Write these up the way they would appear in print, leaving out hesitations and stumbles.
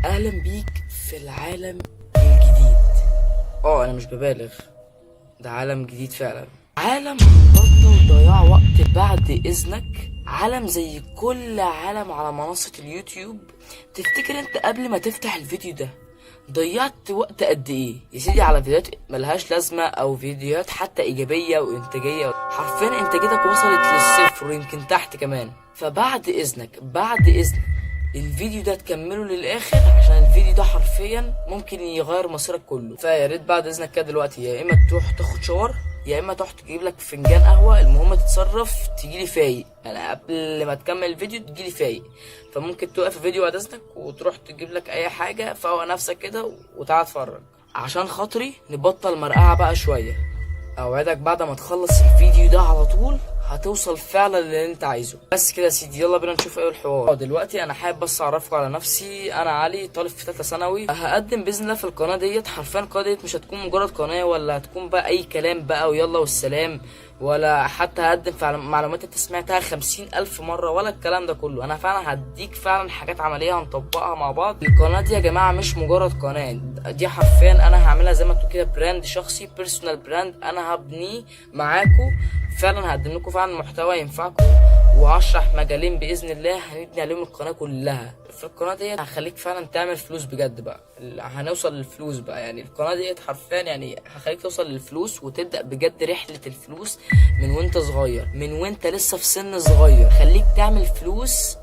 اهلا بيك في العالم الجديد. انا مش ببالغ، ده عالم جديد فعلا. عالم هنبطل ضياع وقت بعد اذنك. عالم زي كل عالم على منصة اليوتيوب. تفتكر انت قبل ما تفتح الفيديو ده ضيعت وقت قد ايه يا سيدي على فيديوهات ملهاش لازمة او فيديوهات حتى ايجابية وانتاجية؟ حرفيا انتاجيتك وصلت للصفر ويمكن تحت كمان. فبعد اذنك الفيديو ده تكمله للاخر، عشان الفيديو ده حرفيا ممكن يغير مصيرك كله. فيا ريت بعد اذنك كده دلوقتي يا اما تروح تاخد شاور، يا اما تروح تجيب لك فنجان قهوه، المهم تتصرف تجيلي فايق. يعني قبل ما تكمل الفيديو تجيلي فايق. فممكن توقف الفيديو بعد اذنك وتروح تجيب لك اي حاجه، فوق نفسك كده وتعال اتفرج عشان خاطري نبطل مرقعه بقى شويه. اوعدك بعد ما تخلص الفيديو ده على طول هتوصل فعلا للي انت عايزه. بس كده يا سيدي، يلا بينا نشوف ايه الحوار. دلوقتي انا حابب بس اعرفكم على نفسي. انا علي، طالب في ثالثه ثانوي. هقدم باذن الله في القناه ديت. حرفيا القناه ديت مش هتكون مجرد قناه ولا هتكون بقى اي كلام بقى ويلا والسلام، ولا حتى هقدم في معلومات انت سمعتها 50,000 مرة ولا الكلام ده كله. انا فعلا هديك فعلا حاجات عملية هنطبقها مع بعض. القناة دي يا جماعة مش مجرد قناة، دي حرفيا انا هعملها زي ما تقول كده براند شخصي، بيرسونال براند انا هبنيه معاكم. فعلا هقدم لكم فعلا محتوى ينفعكم، وهشرح مجالين باذن الله هنبني عليهم القناه كلها. في القناه ديت هخليك فعلا تعمل فلوس بجد بقى، هنوصل للفلوس بقى. يعني القناه ديت حرفيا يعني هخليك توصل للفلوس وتبدا بجد رحله الفلوس من وانت صغير، من وانت لسه في سن صغير. خليك تعمل فلوس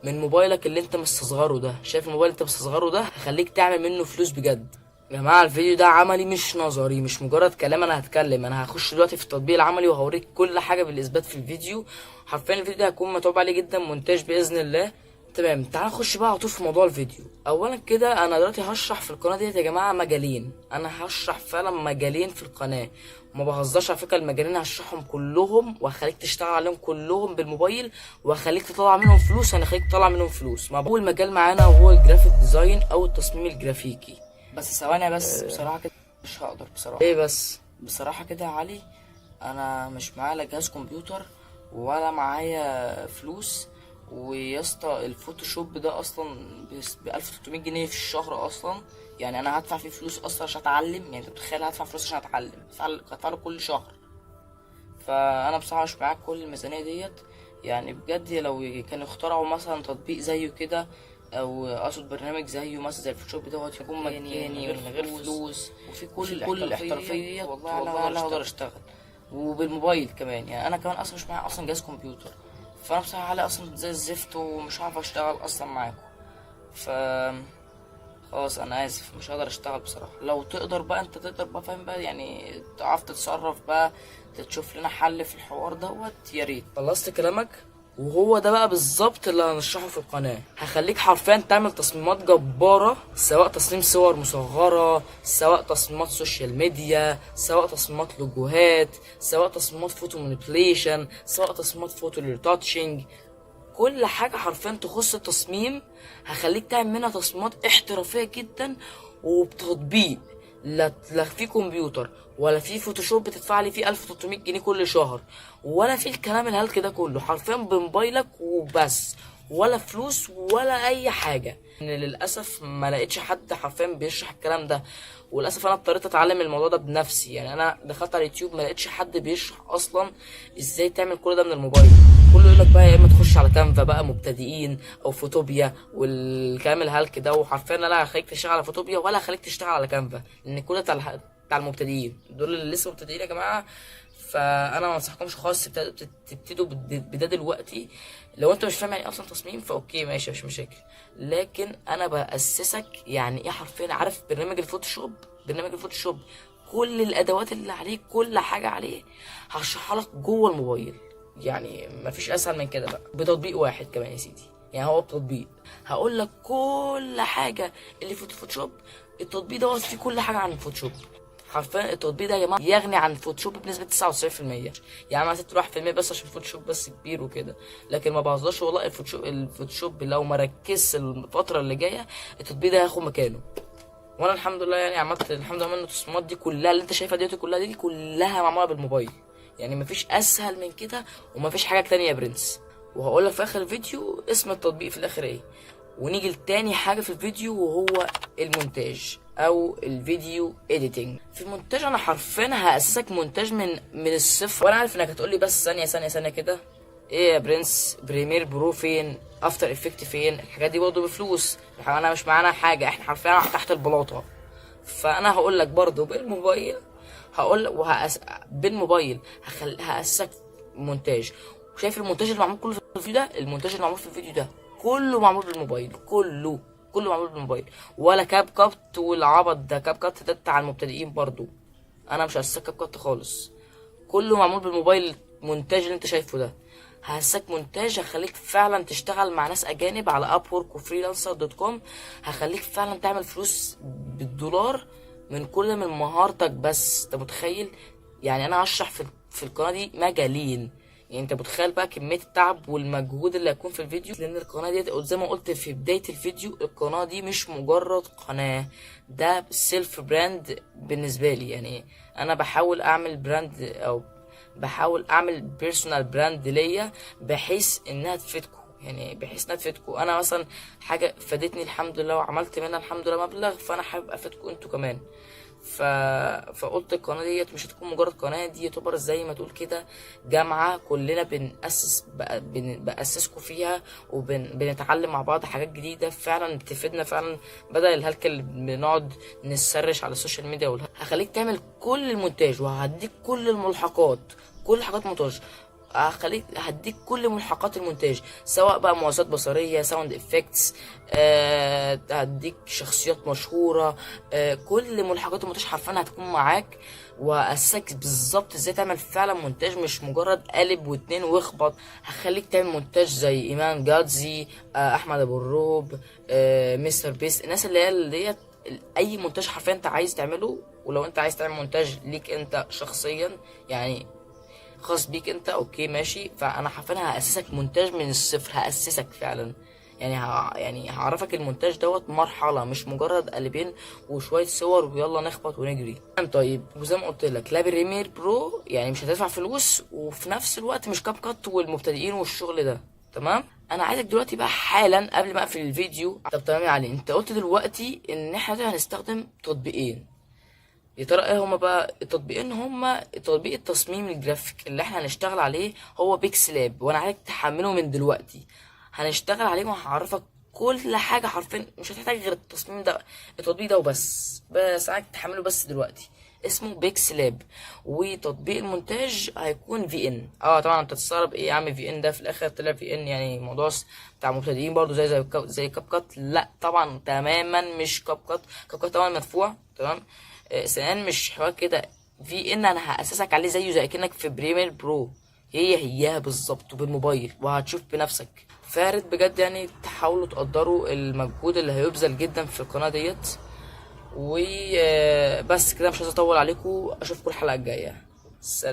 من موبايلك اللي انت مستصغره ده. شايف الموبايل اللي انت مستصغره ده؟ هخليك تعمل منه فلوس بجد. يا جماعه الفيديو ده عملي مش نظري، مش مجرد كلام انا هتكلم. انا هخش دلوقتي في التطبيق العملي وهوريك كل حاجه بالاثبات في الفيديو. حرفيا الفيديو ده هيكون متعوب عليه جدا، مونتاج باذن الله. تمام، تعال نخش بقى على طول في موضوع الفيديو. اولا كده انا دلوقتي هشرح في القناه ديت يا جماعه مجالين. انا هشرح فعلا مجالين في القناه، وما بهزرش على فكره. المجالين هشرحهم كلهم وهخليك تشتغل عليهم كلهم بالموبايل، وهخليك تطلع منهم فلوس. انا هخليك تطلع منهم فلوس. مع اول مجال معانا وهو الجرافيك ديزاين او التصميم الجرافيكي. بس ثواني بس، بصراحه كده مش هقدر بصراحه. ايه بس بصراحه كده يا علي، انا مش معايا لا جهاز كمبيوتر ولا معايا فلوس. ويا اسطى الفوتوشوب ده اصلا ب 1300 جنيه في الشهر اصلا. يعني انا هدفع فيه فلوس اصلا عشان اتعلم؟ يعني انت متخيل هدفع فلوس عشان اتعلم؟ هدفع له كل شهر. فانا بصراحه مش معايا كل الميزانيه ديت. يعني بجد لو كانوا اخترعوا مثلا تطبيق زيه كده، او اقصد برنامج زيه مثلا زي الفوتوشوب دوت، يكون مجاني من غير فلوس وفي كل الاحترافيه ديت، والله انا هقدر اشتغل وبالموبايل كمان. يعني انا كمان اصلا مش معايا اصلا جهاز كمبيوتر. فانا بصراحه علي اصلا زي الزفت ومش عارف اشتغل اصلا معاكم. ف خلاص انا اسف، مش هقدر اشتغل بصراحه. لو تقدر بقى، انت تقدر بقى، فاهم بقى، يعني تعرف تتصرف بقى، تشوف لنا حل في الحوار دوت، يا ريت. خلصت كلامك؟ وهو ده بقى بالظبط اللي هنشرحه في القناه. هخليك حرفيا تعمل تصميمات جباره، سواء تصميم صور مصغره، سواء تصميمات سوشيال ميديا، سواء تصميمات لوجوهات، سواء تصميمات فوتو مانيبيوليشن، سواء تصميمات فوتو للتاتشنج. كل حاجة حرفيا تخص التصميم هخليك تعمل منها تصميمات احترافية جدا وبتطبيق. لا في كمبيوتر ولا في فوتوشوب بتدفع لي فيه 1300 جنيه كل شهر، ولا في الكلام الهلك ده كله. حرفيا بموبايلك وبس، ولا فلوس ولا اي حاجه. للاسف ما لقيتش حد حرفيا بيشرح الكلام ده، وللاسف انا اضطريت اتعلم الموضوع ده بنفسي. يعني انا دخلت على اليوتيوب ما لقيتش حد بيشرح اصلا ازاي تعمل كل ده من الموبايل. كله يقول لك بقى يا اما تخش على كانفا بقى مبتدئين، او فوتوبيا والكلام الهلك ده. وحرفيا لا هخليك تشتغل على فوتوبيا ولا هخليك تشتغل على كانفا، لان كل ده بتاع المبتدئين. دول اللي لسه مبتدئين يا جماعه. فانا ما انصحكمش خالص تبتدوا بده دلوقتي. لو انت مش فاهم يعني اصلا تصميم فاوكي ماشي، مش مشاكل. لكن انا باسسك يعني ايه حرفيا. عارف برنامج الفوتوشوب؟ برنامج الفوتوشوب كل الادوات اللي عليه، كل حاجه عليه هشرحها لك جوه الموبايل. يعني مفيش اسهل من كده بقى، بتطبيق واحد كمان يا سيدي. يعني هو بتطبيق هقول لك كل حاجه اللي في الفوتوشوب. التطبيق دوت فيه كل حاجه عن الفوتوشوب. حرفيا التطبيق ده يا جماعه يغني عن الفوتوشوب بنسبه 99%. يعني مثلا 1% بس عشان الفوتوشوب بس كبير وكده. لكن ما بهزرش والله، الفوتوشوب لو ما ركزش الفتره اللي جايه التطبيق ده هياخد مكانه. وانا الحمد لله يعني عملت الحمد لله منه التصميمات دي كلها اللي انت شايفها دي كلها، دي كلها معموله بالموبايل. يعني مفيش اسهل من كده ومفيش حاجه تانية يا برنس. وهقول لك في اخر الفيديو اسم التطبيق في الاخر ايه. ونيجي لتاني حاجه في الفيديو وهو المونتاج او الفيديو اديتنج. في المونتاج انا حرفيا هاسسك مونتاج من الصفر. وانا عارف انك هتقولي بس ثانيه كده، ايه يا برنس بريمير برو فين، افتر افكت فين، الحاجات دي برضه بفلوس، انا مش معانا حاجه، احنا حرفيا تحت البلاطه. فانا هقول لك برضه بالموبايل، بالموبايل هاسسك مونتاج. وشايف المونتاج اللي معمول كله في الفيديو ده، المونتاج اللي معمول في الفيديو ده كله معمول بالموبايل، كله معمول بالموبايل، ولا كاب كات والعبط ده. كاب كات ده بتاع المبتدئين برضه، انا مش هسسك كاب كات خالص، كله معمول بالموبايل. المونتاج اللي انت شايفه ده هسك مونتاج هخليك فعلا تشتغل مع ناس اجانب على اب وورك وفريلانسر دوت كوم، هخليك فعلا تعمل فلوس بالدولار من كل من مهارتك. بس انت متخيل؟ يعني انا هشرح في القناه دي مجالين، يعني انت متخيل بقى كميه التعب والمجهود اللي هيكون في الفيديو. لان القناه دي زي ما قلت في بدايه الفيديو، القناه دي مش مجرد قناه، ده سيلف براند بالنسبه لي. يعني انا بحاول اعمل براند او بحاول اعمل بيرسونال براند ليا بحيث انها تفيدكم، يعني بحيث انها تفيدكم. انا مثلا حاجه فادتني الحمد لله وعملت منها الحمد لله مبلغ، فانا حابب افيدكم انتوا كمان. فقلت القناه ديت مش هتكون مجرد قناه، دي يعتبر زي ما تقول كده جامعه كلنا باسسكم فيها، وبنتعلم مع بعض حاجات جديده فعلا بتفيدنا فعلا، بدل الهلك اللي بنقعد نسرش على السوشيال ميديا. هخليك تعمل كل المونتاج، وهديك كل الملحقات، كل حاجات مونتاج، هديك كل ملحقات المونتاج، سواء بقى مؤثرات بصريه، ساوند افكتس، هديك شخصيات مشهوره، كل ملحقات المونتاج حرفيا هتكون معاك، واسسك بالظبط ازاي تعمل فعلا مونتاج، مش مجرد قلب واتنين واخبط. هخليك تعمل مونتاج زي ايمان جادزي، احمد ابو الروب، مستر بيست، الناس اللي ديت. اي مونتاج حرفيا انت عايز تعمله، ولو انت عايز تعمل مونتاج ليك انت شخصيا، يعني خاص بيك انت، اوكي ماشي. فانا حرفيا هاسسك مونتاج من الصفر، هاسسك فعلا، يعني يعني هعرفك المونتاج دوت مرحله، مش مجرد قلبين وشويه صور ويلا نخبط ونجري. طيب وزي ما قلت لك، لا بريمير برو يعني مش هتدفع فلوس، وفي نفس الوقت مش كاب كات والمبتدئين والشغل ده، تمام. انا عايزك دلوقتي بقى حالا قبل ما اقفل الفيديو. طب تمام يا علي، انت قلت دلوقتي ان احنا هنستخدم تطبيقين، يا ترى ايه هما بقى التطبيقين؟ هما تطبيق التصميم الجرافيك اللي احنا هنشتغل عليه هو بيكسلاب، وانا عايزك تحمله من دلوقتي. هنشتغل عليه وهعرفك كل حاجه حرفيا، مش هتحتاج غير التصميم ده، التطبيق ده بس عايزك تحمله بس دلوقتي، اسمه بيكسلاب. وتطبيق المونتاج هيكون في ان. طبعا انت تستغرب ايه يا عم في ان ده، في الاخر طلع في ان يعني موضوع بتاع مبتدئين برضو زي كاب كات. لا طبعا تماما مش كاب كات، كاب كات طبعا مدفوع تمام. ثانيا مش حوار كده، في ان انا هاسسك عليه زيه زي كأنك في بريمير برو، هي بالظبط وبالموبايل، وهتشوف بنفسك. فارد بجد يعني تحاولوا تقدروا المجهود اللي هيبذل جدا في القناه ديت. وبس كده، مش عايز اطول عليكم، اشوفكم الحلقه الجايه. سلام.